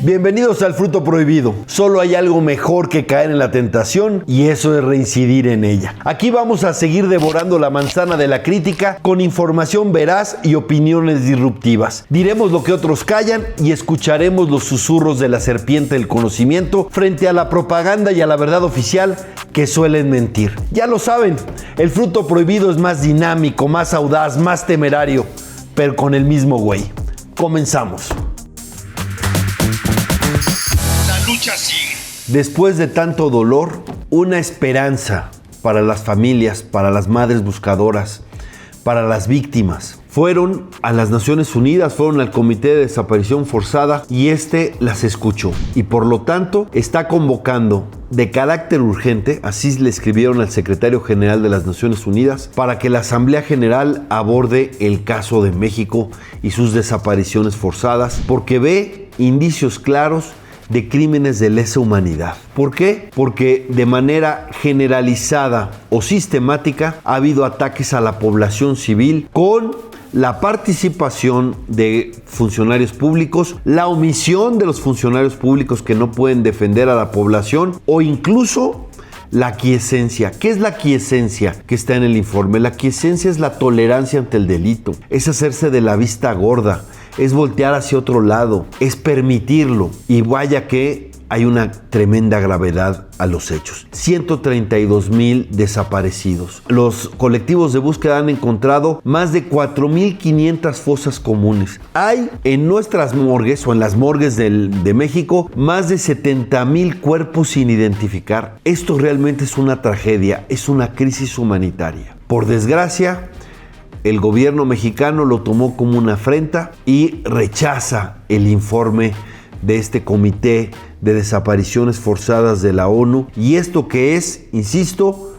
Bienvenidos al Fruto Prohibido. Solo hay algo mejor que caer en la tentación y eso es reincidir en ella. Aquí vamos a seguir devorando la manzana de la crítica con información veraz y opiniones disruptivas. Diremos lo que otros callan y escucharemos los susurros de la serpiente del conocimiento frente a la propaganda y a la verdad oficial que suelen mentir. Ya lo saben, el Fruto Prohibido es más dinámico, más audaz, más temerario, pero con el mismo güey. Comenzamos. Lucha sigue. Después de tanto dolor, una esperanza para las familias, para las madres buscadoras, para las víctimas. Fueron a las Naciones Unidas, fueron al Comité de Desaparición Forzada y las escuchó. Y por lo tanto está convocando de carácter urgente, así le escribieron al secretario general de las Naciones Unidas, para que la Asamblea General aborde el caso de México y sus desapariciones forzadas, porque ve indicios claros de crímenes de lesa humanidad. ¿Por qué? Porque de manera generalizada o sistemática ha habido ataques a la población civil con la participación de funcionarios públicos, la omisión de los funcionarios públicos que no pueden defender a la población o incluso la aquiescencia. ¿Qué es la aquiescencia que está en el informe? La aquiescencia es la tolerancia ante el delito, es hacerse de la vista gorda, es voltear hacia otro lado, es permitirlo. Y vaya que hay una tremenda gravedad a los hechos. 132,000 desaparecidos. Los colectivos de búsqueda han encontrado más de 4,500 fosas comunes. Hay en nuestras morgues o en las morgues de México más de 70,000 cuerpos sin identificar. Esto realmente es una tragedia, es una crisis humanitaria. Por desgracia, el gobierno mexicano lo tomó como una afrenta y rechaza el informe de este Comité de Desapariciones Forzadas de la ONU. Y esto que es, insisto,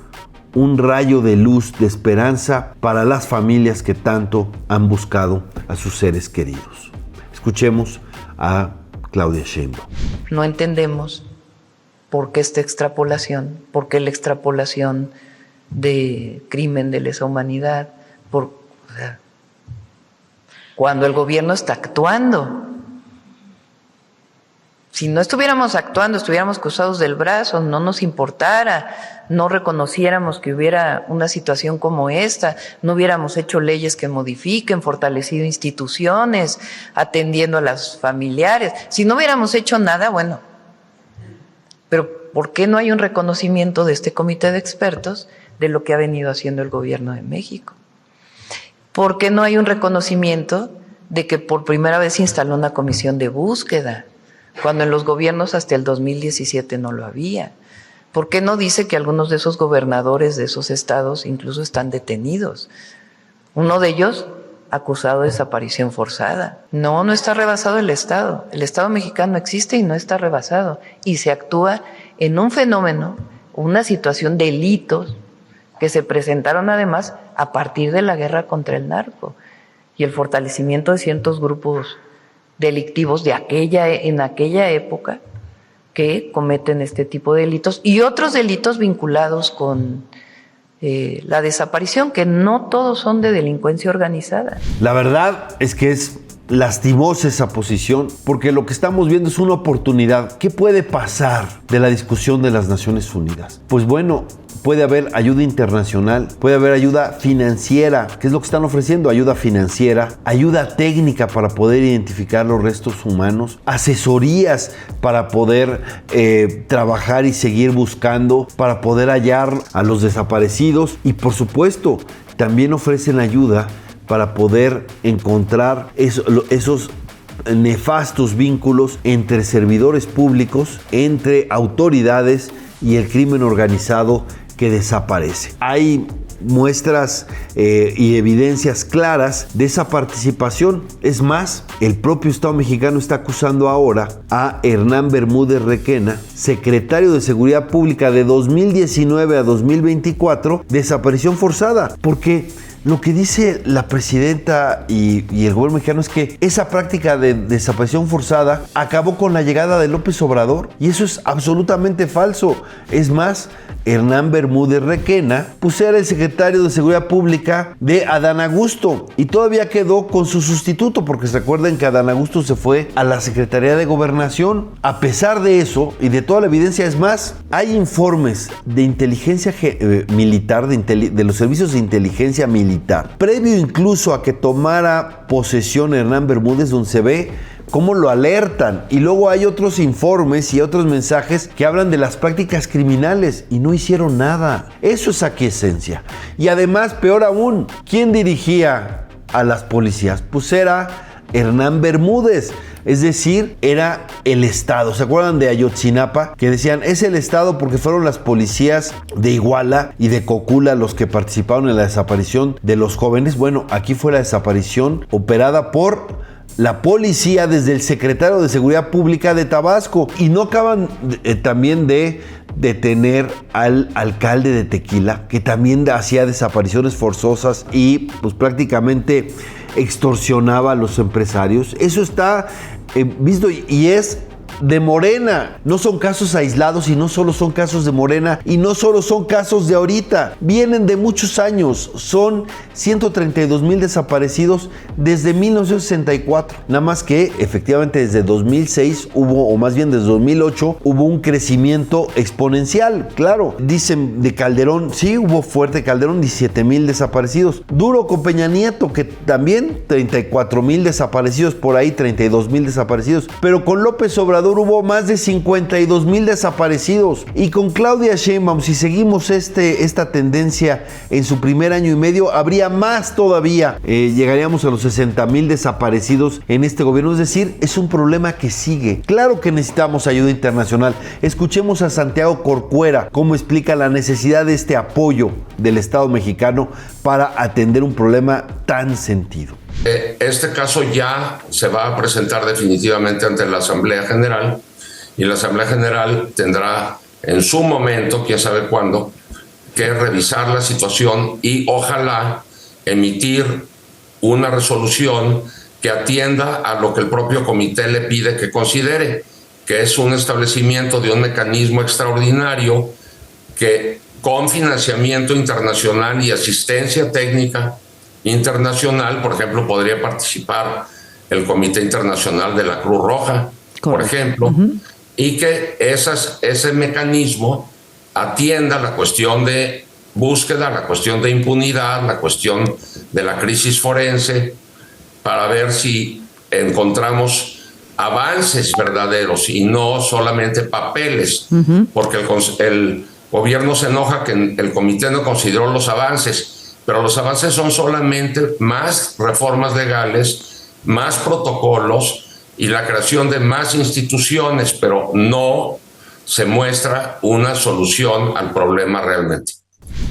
un rayo de luz, de esperanza para las familias que tanto han buscado a sus seres queridos. Escuchemos a Claudia Sheinbaum. No entendemos por qué esta extrapolación, por qué la extrapolación de crimen de lesa humanidad, cuando el gobierno está actuando. Si no estuviéramos actuando, estuviéramos cruzados del brazo, no nos importara, no reconociéramos que hubiera una situación como esta, no hubiéramos hecho leyes que modifiquen, fortalecido instituciones, atendiendo a las familiares. Si no hubiéramos hecho nada, bueno. Pero ¿por qué no hay un reconocimiento de este comité de expertos de lo que ha venido haciendo el gobierno de México? ¿Por qué no hay un reconocimiento de que por primera vez se instaló una comisión de búsqueda, cuando en los gobiernos hasta el 2017 no lo había? ¿Por qué no dice que algunos de esos gobernadores de esos estados incluso están detenidos? Uno de ellos acusado de desaparición forzada. No está rebasado el Estado. El Estado mexicano existe y no está rebasado. Y se actúa en un fenómeno, una situación de delitos que se presentaron además a partir de la guerra contra el narco y el fortalecimiento de ciertos grupos delictivos en aquella época que cometen este tipo de delitos y otros delitos vinculados con la desaparición, que no todos son de delincuencia organizada. La verdad es que es lastimosa esa posición, porque lo que estamos viendo es una oportunidad. ¿Qué puede pasar de la discusión de las Naciones Unidas? Pues bueno, puede haber ayuda internacional, puede haber ayuda financiera. ¿Qué es lo que están ofreciendo? Ayuda financiera, ayuda técnica para poder identificar los restos humanos, asesorías para poder trabajar y seguir buscando, para poder hallar a los desaparecidos y por supuesto también ofrecen ayuda para poder encontrar esos nefastos vínculos entre servidores públicos, entre autoridades y el crimen organizado que desaparece. Hay muestras y evidencias claras de esa participación. Es más, el propio Estado mexicano está acusando ahora a Hernán Bermúdez Requena, secretario de Seguridad Pública de 2019 a 2024, de desaparición forzada, porque Lo que dice la presidenta y el gobierno mexicano es que esa práctica de desaparición forzada acabó con la llegada de López Obrador, y eso es absolutamente falso. Es más, Hernán Bermúdez Requena pues era el secretario de Seguridad Pública de Adán Augusto y todavía quedó con su sustituto, porque se acuerdan que Adán Augusto se fue a la Secretaría de Gobernación. A pesar de eso y de toda la evidencia, es más, hay informes de inteligencia militar, de los servicios de inteligencia militar, previo incluso a que tomara posesión Hernán Bermúdez, donde se ve cómo lo alertan, y luego hay otros informes y otros mensajes que hablan de las prácticas criminales y no hicieron nada. Eso es aquiescencia. Y además, peor aún, ¿quién dirigía a las policías? Pues era Hernán Bermúdez. Es decir, era el Estado. ¿Se acuerdan de Ayotzinapa? Que decían, es el Estado porque fueron las policías de Iguala y de Cocula los que participaron en la desaparición de los jóvenes. Bueno, aquí fue la desaparición operada por la policía desde el secretario de Seguridad Pública de Tabasco. Y no acaban también de detener al alcalde de Tequila, que también hacía desapariciones forzosas y pues prácticamente extorsionaba a los empresarios. Eso está visto y es de Morena. No son casos aislados y no solo son casos de Morena y no solo son casos de ahorita. Vienen de muchos años. Son 132,000 desaparecidos desde 1964. Nada más que efectivamente desde 2006 hubo, o más bien desde 2008, hubo un crecimiento exponencial. Claro, dicen de Calderón, sí hubo fuerte Calderón, 17,000 desaparecidos. Duro con Peña Nieto, que también 34,000 desaparecidos por ahí, 32,000 desaparecidos. Pero con López Obrador hubo más de 52,000 desaparecidos. Y con Claudia Sheinbaum, si seguimos esta tendencia en su primer año y medio, habría más todavía. Llegaríamos a los 60,000 desaparecidos en este gobierno. Es decir, es un problema que sigue. Claro que necesitamos ayuda internacional. Escuchemos a Santiago Corcuera cómo explica la necesidad de este apoyo del Estado mexicano para atender un problema tan sentido. Este caso ya se va a presentar definitivamente ante la Asamblea General, y la Asamblea General tendrá en su momento, quién sabe cuándo, que revisar la situación y ojalá emitir una resolución que atienda a lo que el propio comité le pide que considere, que es un establecimiento de un mecanismo extraordinario que, con financiamiento internacional y asistencia técnica internacional, por ejemplo, podría participar el Comité Internacional de la Cruz Roja, por ejemplo, y que ese mecanismo atienda la cuestión de búsqueda, la cuestión de impunidad, la cuestión de la crisis forense, para ver si encontramos avances verdaderos y no solamente papeles, porque el gobierno se enoja que el comité no consideró los avances, pero los avances son solamente más reformas legales, más protocolos y la creación de más instituciones, pero no se muestra una solución al problema realmente.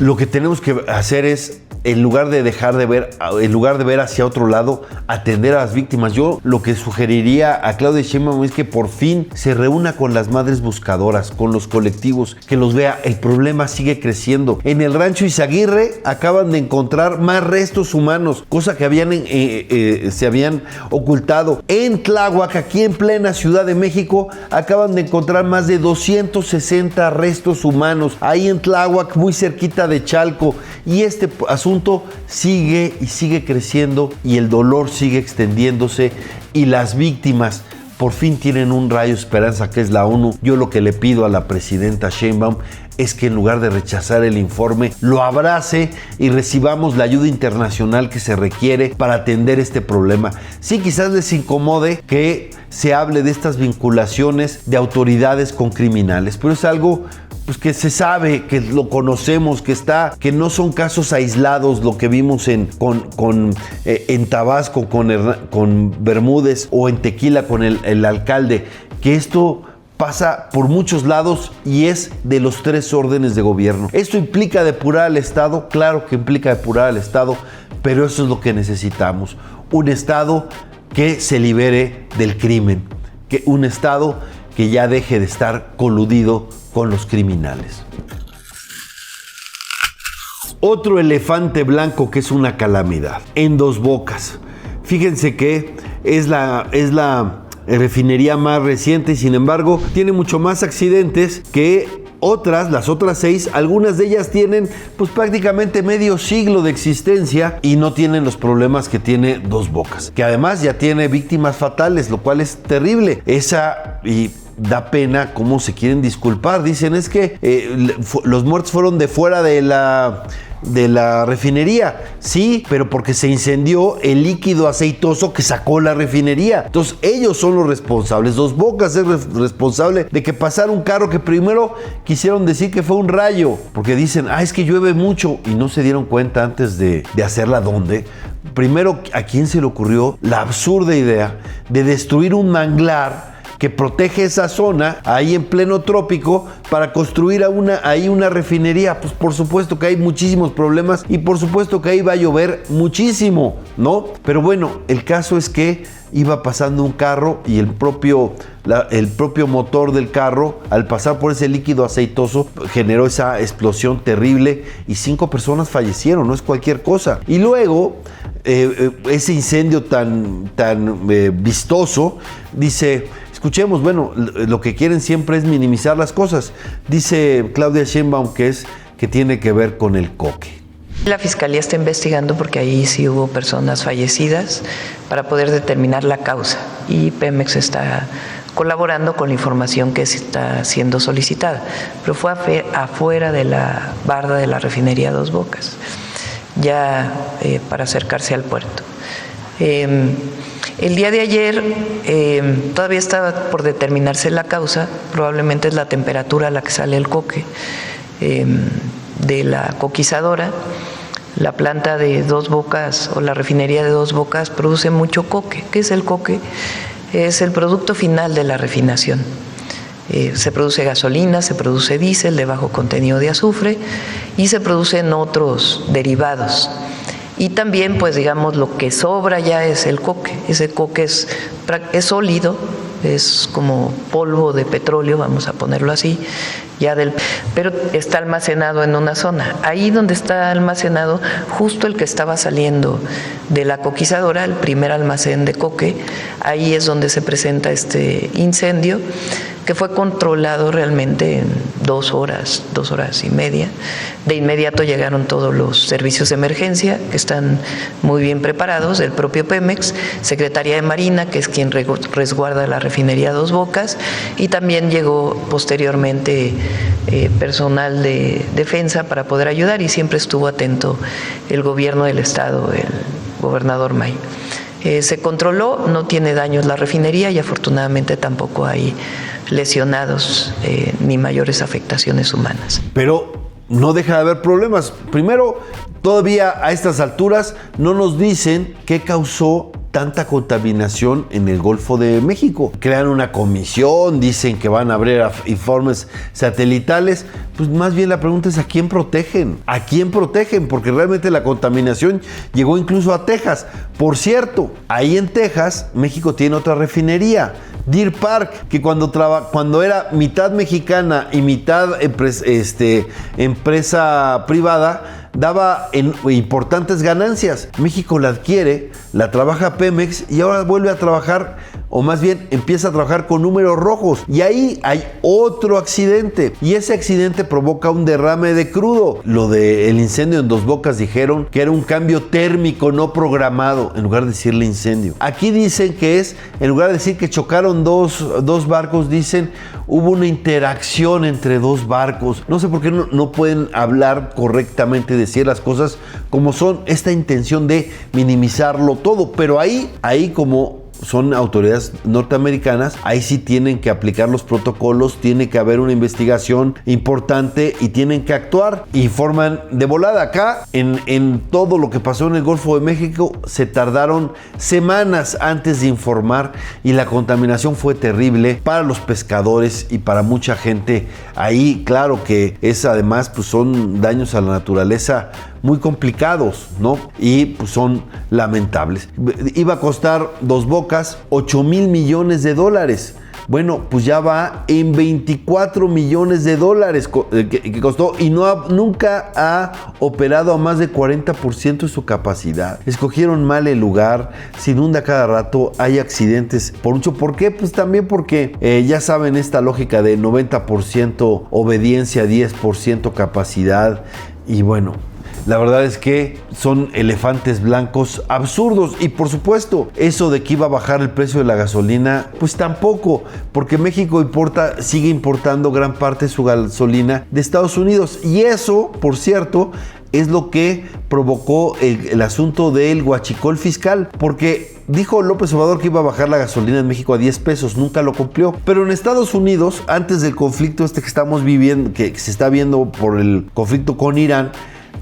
Lo que tenemos que hacer es, en lugar de ver hacia otro lado, atender a las víctimas. Yo lo que sugeriría a Claudia Sheinbaum es que por fin se reúna con las madres buscadoras, con los colectivos, que los vea. El problema sigue creciendo. En el rancho Izaguirre acaban de encontrar más restos humanos, cosa que se habían ocultado. En Tláhuac, aquí en plena Ciudad de México, acaban de encontrar más de 260 restos humanos, ahí en Tláhuac, muy cerquita de Chalco. Y este asunto sigue y sigue creciendo y el dolor sigue extendiéndose y las víctimas por fin tienen un rayo de esperanza, que es la ONU. Yo lo que le pido a la presidenta Sheinbaum es que en lugar de rechazar el informe, lo abrace y recibamos la ayuda internacional que se requiere para atender este problema. Sí, quizás les incomode que se hable de estas vinculaciones de autoridades con criminales, pero es algo pues que se sabe, que lo conocemos, que no son casos aislados, lo que vimos en Tabasco con Bermúdez, o en Tequila con el alcalde, que esto pasa por muchos lados y es de los tres órdenes de gobierno. ¿Esto implica depurar al Estado? Claro que implica depurar al Estado, pero eso es lo que necesitamos. Un Estado que se libere del crimen, un Estado que ya deje de estar coludido con los criminales. Otro elefante blanco que es una calamidad, en Dos Bocas. Fíjense que es la refinería más reciente y sin embargo tiene mucho más accidentes que las otras 6, algunas de ellas tienen pues prácticamente medio siglo de existencia y no tienen los problemas que tiene Dos Bocas, que además ya tiene víctimas fatales, lo cual es terrible. Y da pena cómo se quieren disculpar. Dicen es que los muertos fueron de fuera de la refinería. Sí, pero porque se incendió el líquido aceitoso que sacó la refinería. Entonces ellos son los responsables. Dos Bocas es responsable de que pasara un carro que primero quisieron decir que fue un rayo, porque dicen, es que llueve mucho, y no se dieron cuenta antes de hacerla dónde. Primero, ¿a quién se le ocurrió la absurda idea de destruir un manglar que protege esa zona ahí en pleno trópico para construir ahí una refinería? Pues por supuesto que hay muchísimos problemas y por supuesto que ahí va a llover muchísimo, ¿no? Pero bueno, el caso es que iba pasando un carro y el propio motor del carro, al pasar por ese líquido aceitoso, generó esa explosión terrible y 5 personas fallecieron, no es cualquier cosa. Y luego, ese incendio tan vistoso, dice... Escuchemos, bueno, lo que quieren siempre es minimizar las cosas. Dice Claudia Sheinbaum que tiene que ver con el coque. La Fiscalía está investigando porque ahí sí hubo personas fallecidas para poder determinar la causa y Pemex está colaborando con la información que está siendo solicitada, pero fue afuera de la barda de la refinería Dos Bocas, ya para acercarse al puerto. El día de ayer todavía estaba por determinarse la causa, probablemente es la temperatura a la que sale el coque de la coquizadora. La planta de Dos Bocas o la refinería de Dos Bocas produce mucho coque. ¿Qué es el coque? Es el producto final de la refinación. Se produce gasolina, se produce diésel de bajo contenido de azufre y se producen otros derivados. Y también, pues digamos, lo que sobra ya es el coque. Ese coque es sólido, es como polvo de petróleo, vamos a ponerlo así, pero está almacenado en una zona. Ahí donde está almacenado, justo el que estaba saliendo de la coquizadora, el primer almacén de coque, ahí es donde se presenta este incendio, que fue controlado realmente en 2 horas y media. De inmediato llegaron todos los servicios de emergencia, que están muy bien preparados, el propio Pemex, Secretaría de Marina, que es quien resguarda la refinería Dos Bocas, y también llegó posteriormente personal de defensa para poder ayudar, y siempre estuvo atento el gobierno del estado, el gobernador May. Se controló, no tiene daños la refinería y afortunadamente tampoco hay lesionados ni mayores afectaciones humanas. Pero no deja de haber problemas. Primero, todavía a estas alturas no nos dicen qué causó tanta contaminación en el Golfo de México. Crean una comisión, dicen que van a abrir informes satelitales. Pues más bien la pregunta es ¿a quién protegen? ¿A quién protegen? Porque realmente la contaminación llegó incluso a Texas. Por cierto, ahí en Texas, México tiene otra refinería, Deer Park, que cuando era mitad mexicana y mitad empresa privada, daba importantes ganancias. México la adquiere, la trabaja Pemex y ahora vuelve a trabajar, o más bien empieza a trabajar con números rojos. Y ahí hay otro accidente. Y ese accidente provoca un derrame de crudo. Lo del incendio en Dos Bocas dijeron que era un cambio térmico no programado, en lugar de decirle incendio. Aquí dicen que en lugar de decir que chocaron dos barcos, dicen hubo una interacción entre 2 barcos. No sé por qué no pueden hablar correctamente, decir las cosas como son, esta intención de minimizarlo todo, pero ahí como son autoridades norteamericanas, ahí sí tienen que aplicar los protocolos, tiene que haber una investigación importante y tienen que actuar, informan de volada. Acá en todo lo que pasó en el Golfo de México se tardaron semanas antes de informar y la contaminación fue terrible para los pescadores y para mucha gente ahí. Claro que es además pues son daños a la naturaleza muy complicados, ¿no? Y pues son lamentables. Iba a costar Dos Bocas $8,000 millones. Bueno, pues ya va en 24 millones de dólares que costó y nunca ha operado a más de 40% de su capacidad. Escogieron mal el lugar, se inunda cada rato, hay accidentes por mucho. ¿Por qué? Pues también porque ya saben esta lógica de 90% obediencia, 10% capacidad y bueno. La verdad es que son elefantes blancos absurdos y por supuesto eso de que iba a bajar el precio de la gasolina, pues tampoco, porque México sigue importando gran parte de su gasolina de Estados Unidos y eso, por cierto, es lo que provocó el asunto del huachicol fiscal, porque dijo López Obrador que iba a bajar la gasolina en México a 10 pesos, nunca lo cumplió. Pero en Estados Unidos, antes del conflicto que estamos viviendo, que se está viendo por el conflicto con Irán,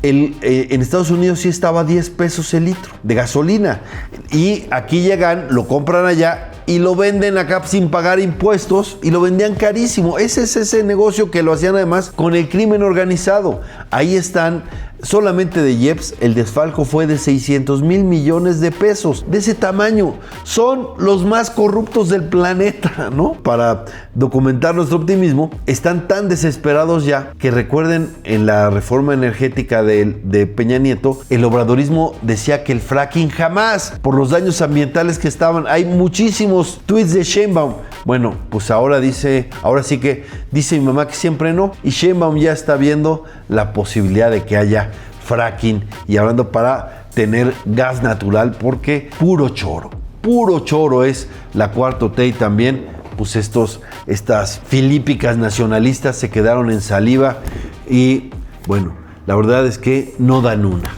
en Estados Unidos sí estaba a 10 pesos el litro de gasolina y aquí llegan, lo compran allá y lo venden acá sin pagar impuestos y lo vendían carísimo. Ese es ese negocio que lo hacían además con el crimen organizado. Ahí están. Solamente de IEPS el desfalco fue de 600 mil millones de pesos. De ese tamaño. Son los más corruptos del planeta, ¿no? Para documentar nuestro optimismo, están tan desesperados ya que recuerden en la reforma energética de Peña Nieto, el obradorismo decía que el fracking jamás, por los daños ambientales que estaban. Hay muchísimos tweets de Sheinbaum. Bueno, pues ahora sí que dice mi mamá que siempre no. Y Sheinbaum ya está viendo la posibilidad de que haya fracking y hablando para tener gas natural porque puro choro es la 4T y también pues estas filípicas nacionalistas se quedaron en saliva y bueno, la verdad es que no dan una.